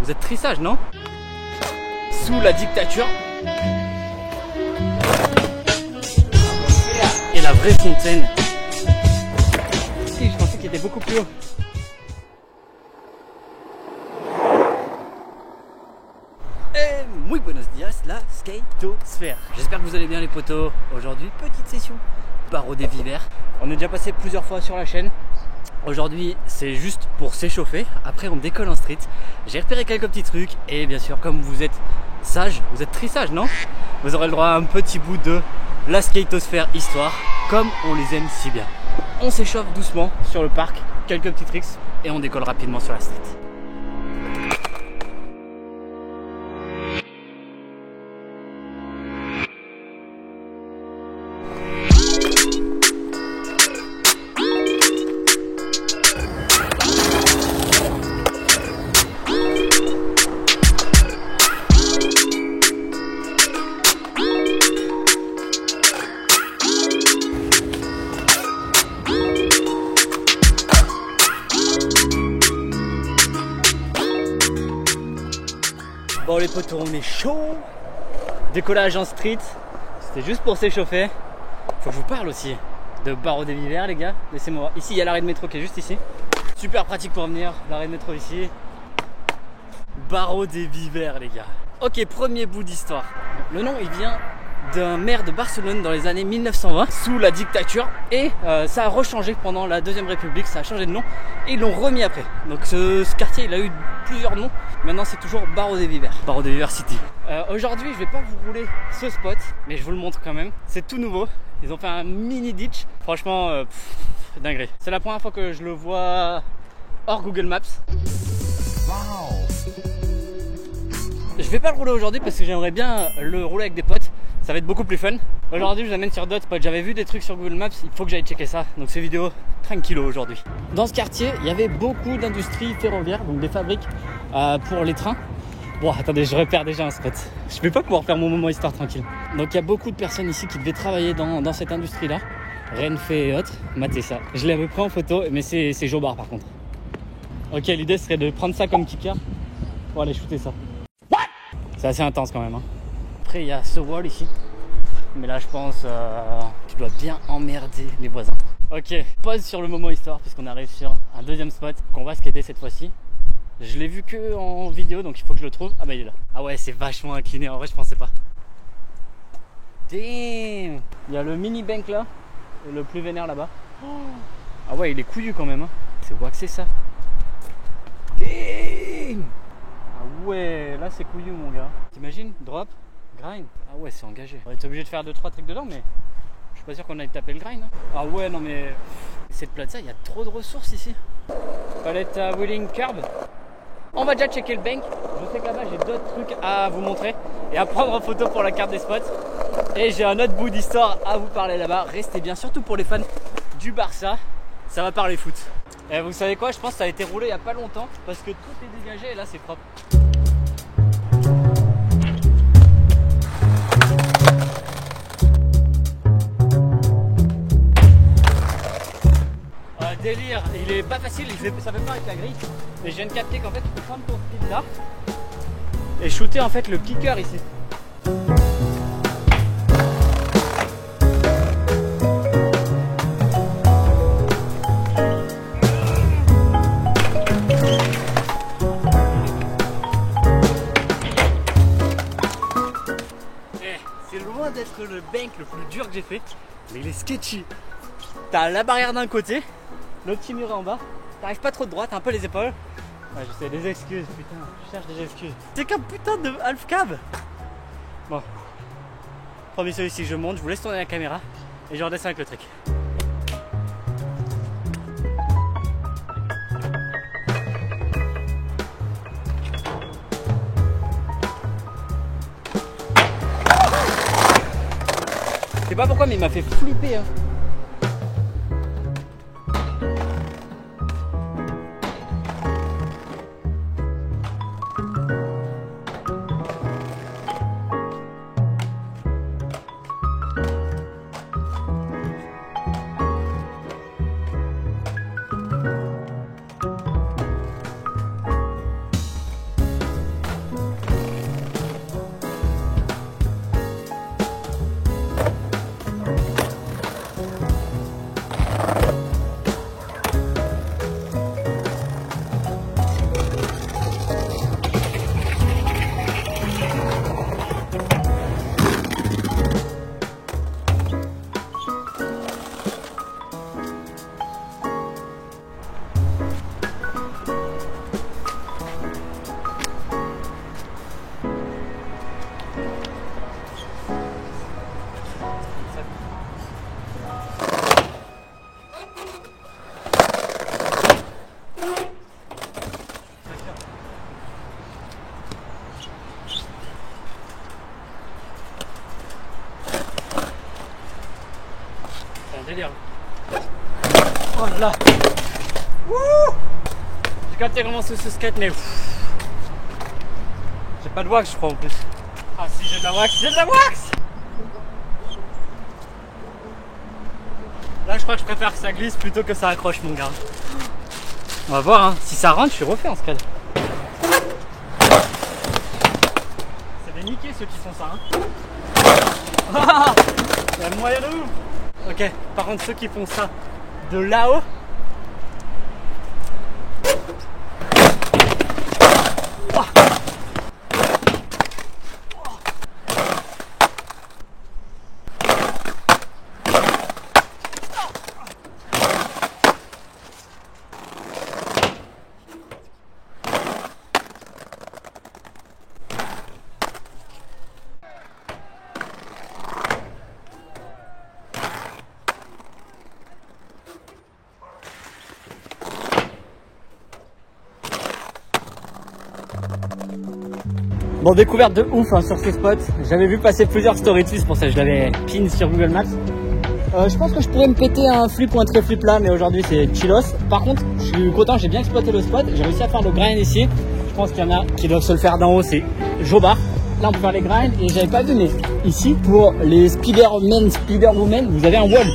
Vous êtes trissage, non? Sous la dictature. Et la vraie fontaine. Si, je pensais qu'il était beaucoup plus haut. Muy buenos dias, la skatosphère. J'espère que vous allez bien les potos. Aujourd'hui, petite session barreau des vivers. On est déjà passé plusieurs fois sur la chaîne. Aujourd'hui, c'est juste pour s'échauffer. Après, on décolle en street. J'ai repéré quelques petits trucs. Et bien sûr, comme vous êtes sage, vous êtes trissage, non? Vous aurez le droit à un petit bout de la skatosphère histoire, comme on les aime si bien. On s'échauffe doucement sur le parc, quelques petits tricks, et on décolle rapidement sur la street. Bon les potos, on est chaud. Décollage en street. C'était juste pour s'échauffer. Faut que je vous parle aussi de barreau des vivers les gars. Laissez-moi voir. Ici il y a l'arrêt de métro qui est juste ici. Super pratique pour venir. L'arrêt de métro ici. Barreau des vivers les gars. Ok, premier bout d'histoire. Le nom il vient d'un maire de Barcelone dans les années 1920 sous la dictature et ça a rechangé pendant la Deuxième République, ça a changé de nom et ils l'ont remis après. Donc ce quartier il a eu plusieurs noms, maintenant c'est toujours Barreau des Vivers, Barreau des Vivers City. Aujourd'hui je vais pas vous rouler ce spot mais je vous le montre quand même, c'est tout nouveau, ils ont fait un mini ditch, franchement dinguerie. C'est la première fois que je le vois hors Google Maps. Wow. Je vais pas le rouler aujourd'hui parce que j'aimerais bien le rouler avec des potes. Ça va être beaucoup plus fun. Aujourd'hui je vous amène sur d'autres spots. J'avais vu des trucs sur Google Maps, il faut que j'aille checker ça. Donc ces vidéos tranquillo aujourd'hui. Dans ce quartier, il y avait beaucoup d'industries ferroviaires, donc des fabriques pour les trains. Bon attendez, je repère déjà un spot. Je vais pas pouvoir faire mon moment histoire tranquille. Donc il y a beaucoup de personnes ici qui devaient travailler dans cette industrie là. Renfe et autres, matez ça. Je l'avais pris en photo, mais c'est jobard par contre. Ok, l'idée serait de prendre ça comme kicker pour aller shooter ça. C'est assez intense quand même hein. Après il y a ce wall ici. Mais là je pense tu dois bien emmerder les voisins. Ok, pause sur le moment histoire puisqu'on arrive sur un deuxième spot qu'on va skater cette fois-ci. Je l'ai vu que en vidéo donc il faut que je le trouve. Ah bah il est là. Ah ouais c'est vachement incliné en vrai je pensais pas. Damn. Il y a le mini bank là. Le plus vénère là-bas. Ah ouais il est couillu quand même hein. C'est waxé ça. Damn. Ah ouais là c'est couillu mon gars. T'imagines drop. Grind. Ah ouais c'est engagé. On va être obligé de faire 2-3 tricks dedans mais je suis pas sûr qu'on aille taper le grind hein. Ah ouais non mais cette plaza il y a trop de ressources ici. Palette wheeling curb. On va déjà checker le bank. Je sais que là-bas j'ai d'autres trucs à vous montrer et à prendre en photo pour la carte des spots. Et j'ai un autre bout d'histoire à vous parler là-bas. Restez bien surtout pour les fans du Barça. Ça va parler foot. Et vous savez quoi, je pense que ça a été roulé il y a pas longtemps parce que tout est dégagé et là c'est propre. Délire, il est pas facile, ça fait pas avec la grille. Mais je viens de capter qu'en fait tu peux prendre ton speed là et shooter en fait le kicker ici. C'est loin d'être le bank le plus dur que j'ai fait, mais il est sketchy. T'as la barrière d'un côté. Le petit mur en bas, t'arrives pas trop de droite, un peu les épaules. Ouais, je sais, des excuses, putain, je cherche des excuses. C'est qu'un putain de half cab. Bon, premier celui-ci, je monte, je vous laisse tourner la caméra et je redescends avec le trick. Je sais pas pourquoi, mais il m'a fait flipper. Hein. un délire. Oh là là. J'ai capté vraiment ce skate, mais j'ai pas de wax, je crois en plus. Ah si, j'ai de la wax, j'ai de la wax. Là, je crois que je préfère que ça glisse plutôt que ça accroche, mon gars. On va voir, hein. Si ça rentre, je suis refait en skate. C'est des niqués ceux qui font ça, hein. Il y a moyen de ouf. Ok, par contre, ceux qui font ça de là-haut. Bon, découverte de ouf hein, sur ce spot. J'avais vu passer plusieurs stories dessus, c'est pour ça que je l'avais pin sur Google Maps. Je pense que je pourrais me péter un flip ou un très flip là, mais aujourd'hui c'est chillos. Par contre, je suis content, j'ai bien exploité le spot. J'ai réussi à faire le grind ici. Je pense qu'il y en a qui doivent se le faire d'en haut, c'est Jobar. Là on peut faire les grinds et j'avais pas vu, mais ici pour les Spider-Man, Spider-Woman, vous avez un wall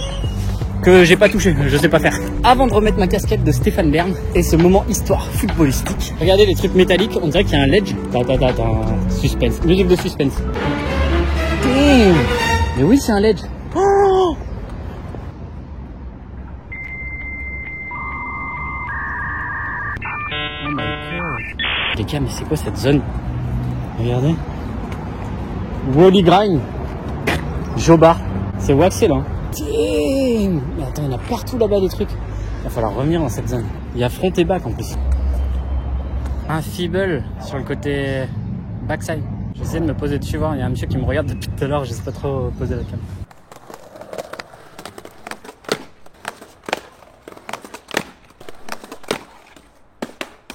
que j'ai pas touché, je sais pas faire. Avant de remettre ma casquette de Stéphane Bern et ce moment histoire footballistique, regardez les trucs métalliques, on dirait qu'il y a un ledge. Attends, suspense, musique de suspense. Damn. Mais oui, c'est un ledge. Oh, oh my god. Les gars, mais c'est quoi cette zone? Regardez. Wally Grind. Jobar. C'est waxé là. Damn. Mais attends, il y en a partout là-bas des trucs. Il va falloir revenir dans cette zone. Il y a front et back en plus. Un feeble sur le côté backside. J'essaie de me poser dessus, voir. Il y a un monsieur qui me regarde depuis tout à l'heure. Je sais pas trop poser la cam.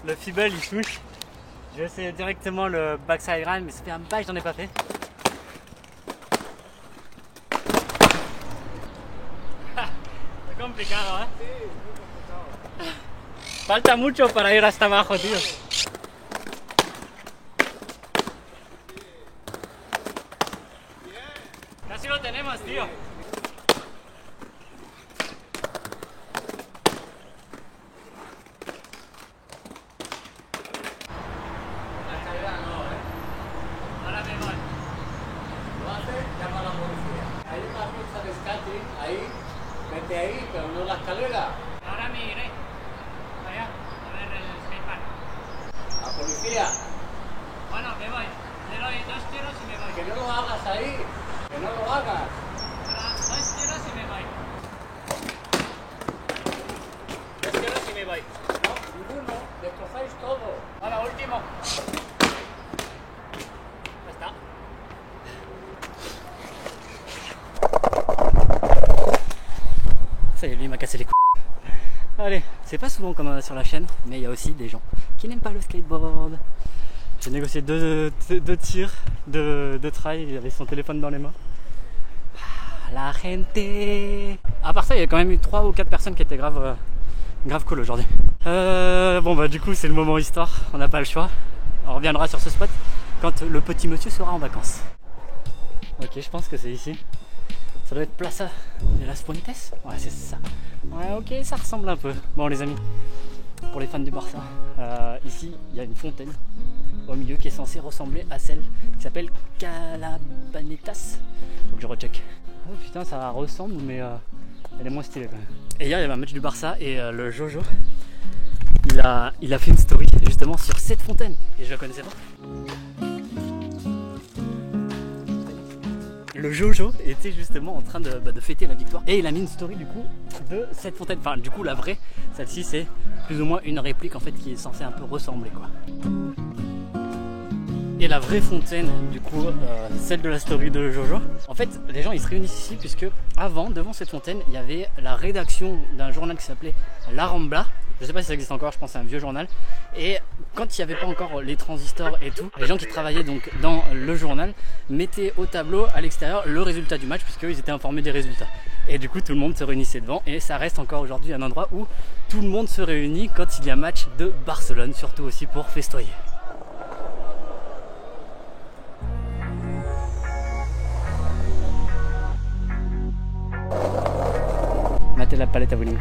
Le feeble il touche. Je vais essayer directement le backside grind, mais ça fait un bail, j'en ai pas fait. Es complicado, ¿eh? Sí, muy complicado. Falta mucho para ir hasta abajo, tío. Casi lo tenemos, tío. Ahora me voy. Lo hace, llama a la policía. Hay una pista de skating ahí. Vete ahí, pero no la escalera. Ahora me iré. Vaya, a ver el skatepark. ¿La policía? Bueno, me voy. Le doy 2 tiros y me voy. Que no lo hagas ahí. Que no lo hagas. Ahora 2 tiros y me voy. 2 tiros y me voy. No, ninguno. Destrozáis todo. Ahora, último. Ya está. Ça y est, lui il m'a cassé les couilles. Allez, c'est pas souvent comme sur la chaîne, mais il y a aussi des gens qui n'aiment pas le skateboard. J'ai négocié deux tirs, deux tries, il avait son téléphone dans les mains. La gente. À part ça, il y a quand même eu 3 ou 4 personnes qui étaient grave cool aujourd'hui. Bon bah du coup c'est le moment histoire, on n'a pas le choix. On reviendra sur ce spot quand le petit monsieur sera en vacances. Ok, je pense que c'est ici. Ça doit être Plaza de las Fuentes. Ouais, c'est ça. Ouais, ok, ça ressemble un peu. Bon, les amis, pour les fans du Barça, ici, il y a une fontaine au milieu qui est censée ressembler à celle qui s'appelle Calabanetas. Faut que je recheck. Oh putain, ça ressemble, mais elle est moins stylée quand même. Et hier, il y avait un match du Barça et le Jojo, il a fait une story justement sur cette fontaine. Et je la connaissais pas. Le Jojo était justement en train de fêter la victoire et il a mis une story du coup de cette fontaine, enfin du coup la vraie, celle-ci c'est plus ou moins une réplique en fait qui est censée un peu ressembler quoi. Et la vraie fontaine du coup, celle de la story de Jojo, en fait les gens ils se réunissent ici puisque avant, devant cette fontaine, il y avait la rédaction d'un journal qui s'appelait La Rambla. Je sais pas si ça existe encore, je pense que c'est un vieux journal. Et quand il n'y avait pas encore les transistors et tout, les gens qui travaillaient donc dans le journal mettaient au tableau à l'extérieur le résultat du match puisqu'ils étaient informés des résultats. Et du coup tout le monde se réunissait devant et ça reste encore aujourd'hui un endroit où tout le monde se réunit quand il y a match de Barcelone, surtout aussi pour festoyer. Matez la palette à bowling.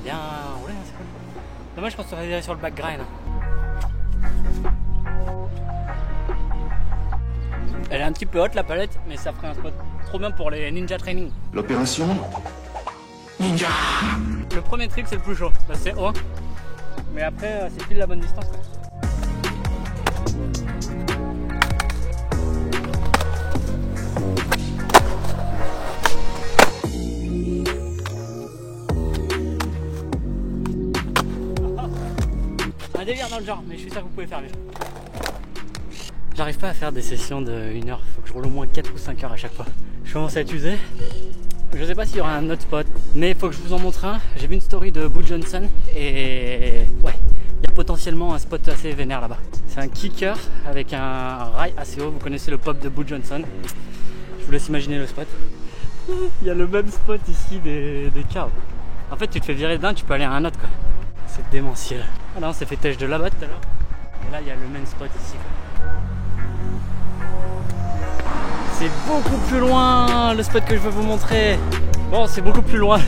Bien roulé, c'est cool. Dommage qu'on se réveille sur le back grind. Elle est un petit peu haute la palette, mais ça ferait un spot trop bien pour les ninja training. L'opération Ninja. Le premier trick c'est le plus chaud, c'est haut, mais après c'est pile la bonne distance quoi. Un délire dans le genre, mais je suis sûr que vous pouvez faire mieux. J'arrive pas à faire des sessions de 1 heure, faut que je roule au moins 4 ou 5 heures à chaque fois. Je commence à être usé. Je sais pas s'il y aura un autre spot, mais il faut que je vous en montre un. J'ai vu une story de Boo Johnson et ouais, il y a potentiellement un spot assez vénère là-bas. C'est un kicker avec un rail assez haut, vous connaissez le pop de Boo Johnson. Je vous laisse imaginer le spot. Il y a le même spot ici des curves. En fait tu te fais virer d'un, tu peux aller à un autre quoi. C'est démentiel. Ah non, on s'est fait têche de là-bas tout à l'heure. Et là, il y a le même spot ici. C'est beaucoup plus loin le spot que je veux vous montrer. Bon, c'est beaucoup plus loin.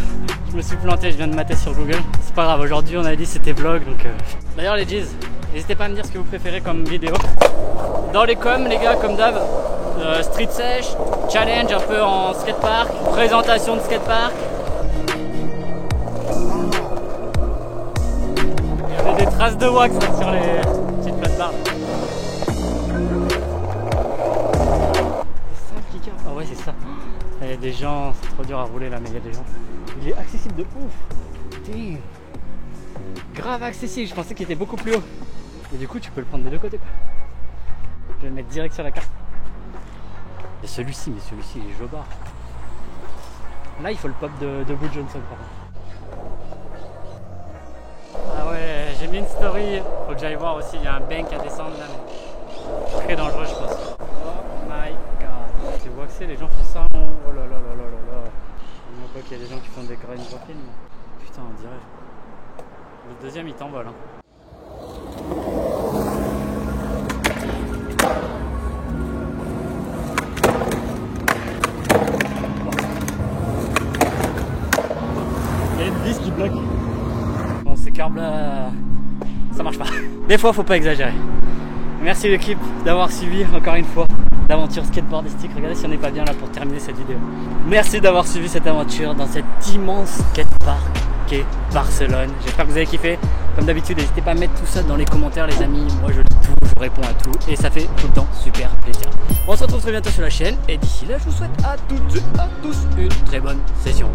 Je me suis planté, je viens de mater sur Google. C'est pas grave, aujourd'hui on a dit c'était vlog. Donc D'ailleurs les G's, n'hésitez pas à me dire ce que vous préférez comme vidéo. Dans les coms, les gars, comme d'hab, street sèche, challenge un peu en skatepark, présentation de skatepark. Des traces de wax là, sur les petites plates barres. C'est ça le kicker. Ah ouais, c'est ça. Il y a des gens, c'est trop dur à rouler là, mais il y a des gens. Il est accessible de ouf. Damn. Grave accessible, je pensais qu'il était beaucoup plus haut. Et du coup, tu peux le prendre des deux côtés quoi. Je vais le mettre direct sur la carte. Et celui-ci, mais celui-ci il est jobard. Là, il faut le pop de Boo Johnson par contre. Ah ouais, j'ai mis une story, faut que j'aille voir aussi, il y a un bank à descendre là, mais très dangereux je pense. Oh my god, c'est waxé, les gens font ça, oh là là là là là là. Je ne vois pas qu'il y a des gens qui font des graines profiles, mais putain on dirait. Le deuxième il t'envole hein. Il y a une vis qui bloque. Bon, ces câbles là, ça marche pas. Des fois, faut pas exagérer. Merci l'équipe d'avoir suivi encore une fois l'aventure skateboardistique. Regardez si on n'est pas bien là pour terminer cette vidéo. Merci d'avoir suivi cette aventure dans cet immense skatepark qu'est Barcelone. J'espère que vous avez kiffé. Comme d'habitude, n'hésitez pas à mettre tout ça dans les commentaires, les amis. Moi, je lis tout, je réponds à tout et ça fait tout le temps super plaisir. On se retrouve très bientôt sur la chaîne et d'ici là, je vous souhaite à toutes et à tous une très bonne session.